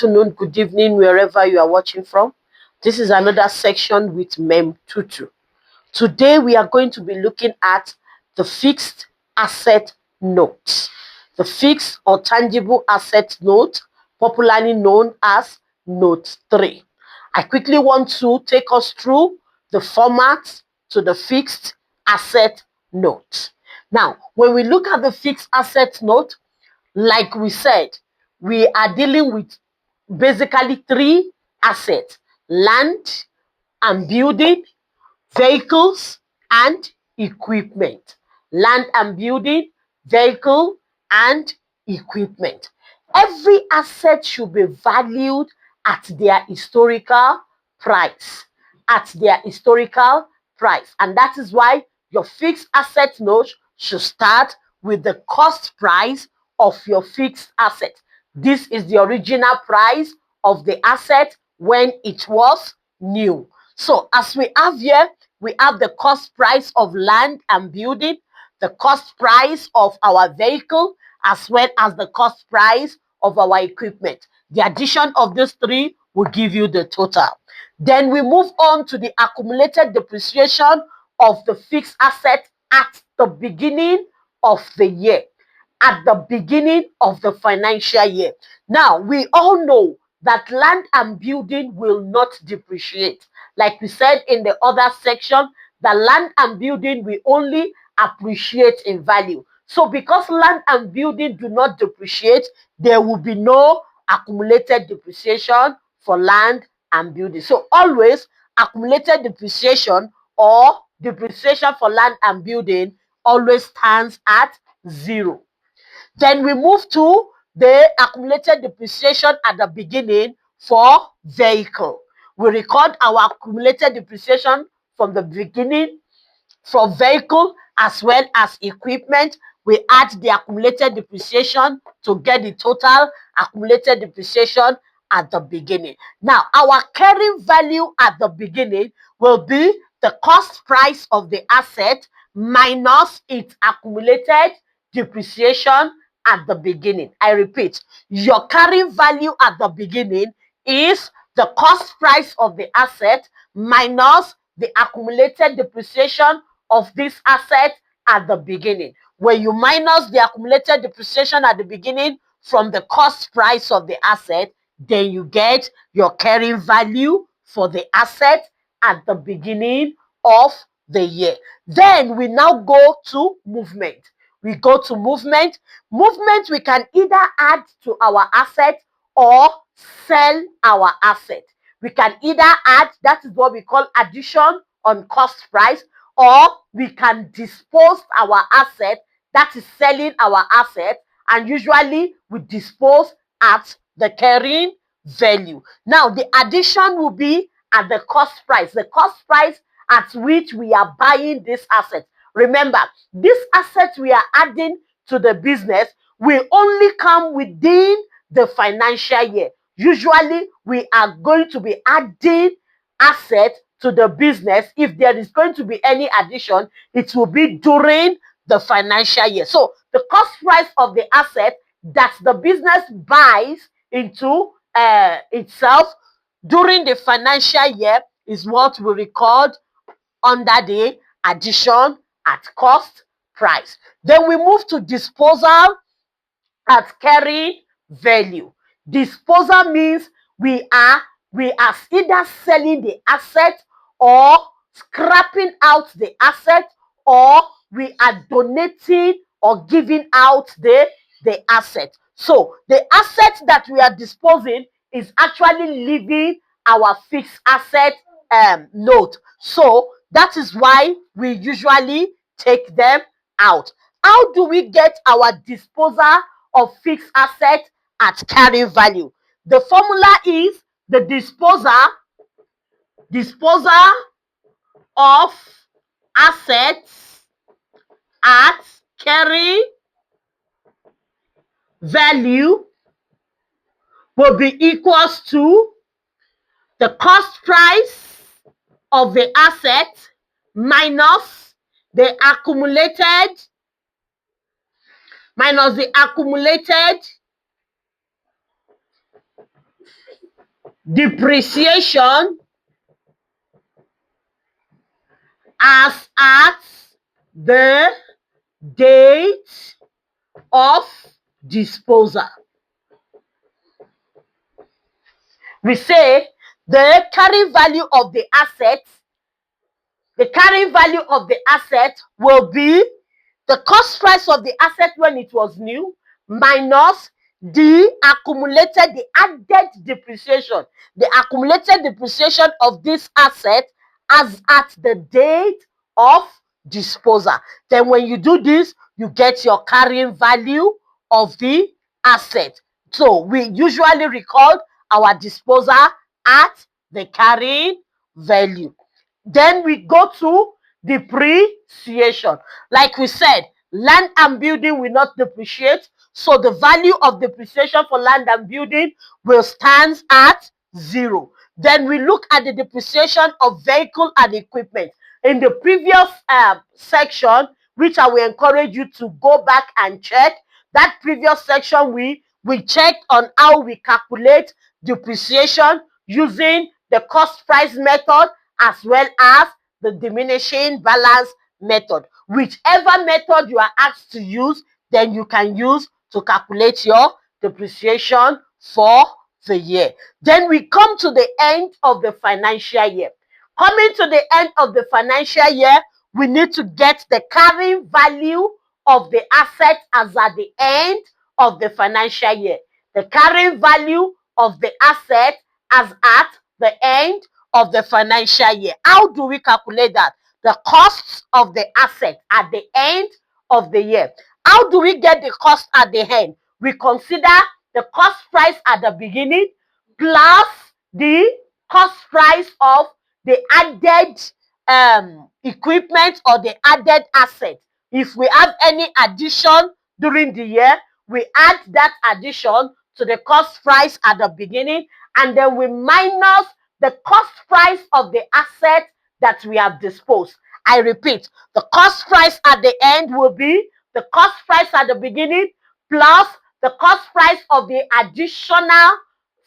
afternoon, good evening, wherever you are watching from. This is another section with maa'm Tutu. Today, we are going to be looking at the fixed asset note. The fixed or tangible asset note, popularly known as Note 3. I quickly want to take us through the format to the fixed asset note. Now, when we look at the fixed asset note, like we said, we are dealing with basically three assets: land and building, vehicles, and equipment. Land and building, vehicle, and equipment. Every asset should be valued at their historical price. At their historical price. And that is why your fixed asset note should start with the cost price of your fixed asset. This is the original price of the asset when it was new. So as we have here, we have the cost price of land and building, the cost price of our vehicle, as well as the cost price of our equipment. The addition of these three will give you the total. Then we move on to the accumulated depreciation of the fixed asset at the beginning of the year, at the beginning of the financial year. Now, we all know that land and building will not depreciate. Like we said in the other section, the land and building will only appreciate in value. So because land and building do not depreciate, there will be no accumulated depreciation for land and building. So always accumulated depreciation or depreciation for land and building always stands at 0. Then we move to the accumulated depreciation at the beginning for vehicle. We record our accumulated depreciation from the beginning for vehicle as well as equipment. We add the accumulated depreciation to get the total accumulated depreciation at the beginning. Now, our carrying value at the beginning will be the cost price of the asset minus its accumulated depreciation at the beginning. I repeat, your carrying value at the beginning is the cost price of the asset minus the accumulated depreciation of this asset at the beginning. When you minus the accumulated depreciation at the beginning from the cost price of the asset, then you get your carrying value for the asset at the beginning of the year. Then we now go to movement. We go to movement. Movement, we can either add to our asset or sell our asset. We can either add, that is what we call addition on cost price, or we can dispose our asset, that is selling our asset, and usually we dispose at the carrying value. Now, the addition will be at the cost price, the cost price at which we are buying this asset. Remember, this asset we are adding to the business will only come within the financial year. Usually, we are going to be adding asset to the business. If there is going to be any addition, it will be during the financial year. So the cost price of the asset that the business buys into itself during the financial year is what we record under the addition at cost price. Then we move to disposal at carrying value. Disposal means we are either selling the asset or scrapping out the asset, or we are donating or giving out the asset. So the asset that we are disposing is actually leaving our fixed asset note. So that is why we usually take them out. How do we get our disposal of fixed asset at carrying value? The formula is the disposal of assets at carrying value will be equals to the cost price of the asset minus the accumulated depreciation as at the date of disposal. We say the carrying value of the asset will be the cost price of the asset when it was new minus the added depreciation, the accumulated depreciation of this asset as at the date of disposal. Then when you do this, you get your carrying value of the asset. So we usually record our disposal at the carrying value. Then we go to depreciation. Like we said, land and building will not depreciate. So the value of depreciation for land and building will stand at 0. Then we look at the depreciation of vehicle and equipment. In the previous section, which I will encourage you to go back and check, that previous section we checked on how we calculate depreciation using the cost price method as well as the diminishing balance method. Whichever method you are asked to use, then you can use to calculate your depreciation for the year. Then we come to the end of the financial year. Coming to the end of the financial year, we need to get the carrying value of the asset as at the end of the financial year. The carrying value of the asset as at the end of the financial year. How do we calculate that? The costs of the asset at the end of the year. How do we get the cost at the end? We consider the cost price at the beginning plus the cost price of the added equipment or the added asset. If we have any addition during the year, we add that addition to the cost price at the beginning, and then we minus the cost price of the asset that we have disposed. I repeat, the cost price at the end will be the cost price at the beginning plus the cost price of the additional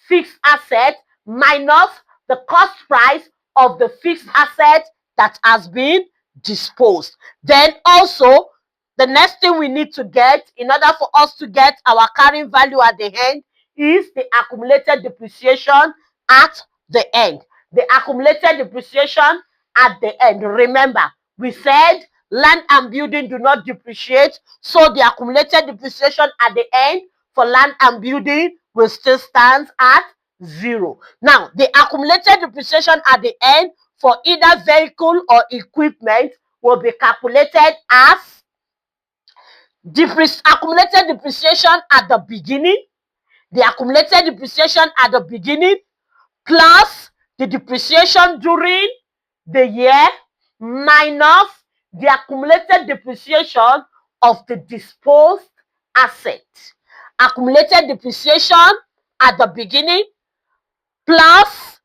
fixed asset minus the cost price of the fixed asset that has been disposed. Then also, the next thing we need to get in order for us to get our carrying value at the end is the accumulated depreciation at the end. The accumulated depreciation at the end. Remember, we said land and building do not depreciate, so the accumulated depreciation at the end for land and building will still stand at 0. Now, the accumulated depreciation at the end for either vehicle or equipment will be calculated as accumulated depreciation at the beginning, the accumulated depreciation at the beginning plus the depreciation during the year minus the accumulated depreciation of the disposed asset. Accumulated depreciation at the beginning plus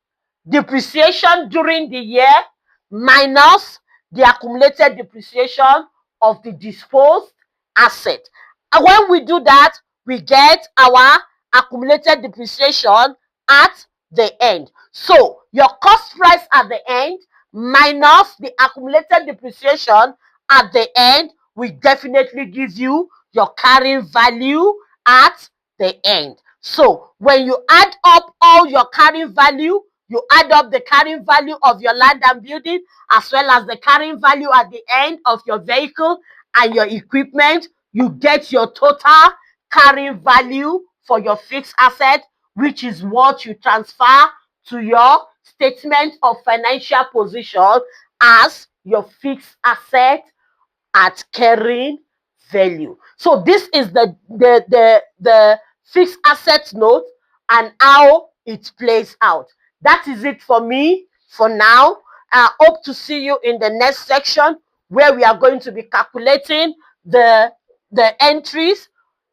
depreciation during the year minus the accumulated depreciation of the disposed asset. And when we do that, we get our accumulated depreciation at the end. So your cost price at the end minus the accumulated depreciation at the end will definitely give you your carrying value at the end. So when you add up all your carrying value, you add up the carrying value of your land and building as well as the carrying value at the end of your vehicle and your equipment, you get your total carrying value for your fixed asset, which is what you transfer to your statement of financial position as your fixed asset at carrying value. So this is the fixed asset note and how it plays out. That is it for me for now. I hope to see you in the next section where we are going to be calculating the entries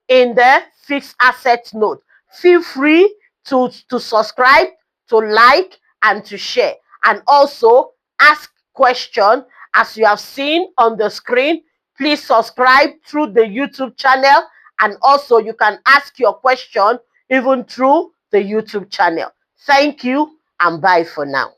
in the fixed asset note. Feel free to subscribe, to like, and to share. And also ask question. As you have seen on the screen, please subscribe through the YouTube channel, and also you can ask your question even through the YouTube channel. Thank you and bye for now.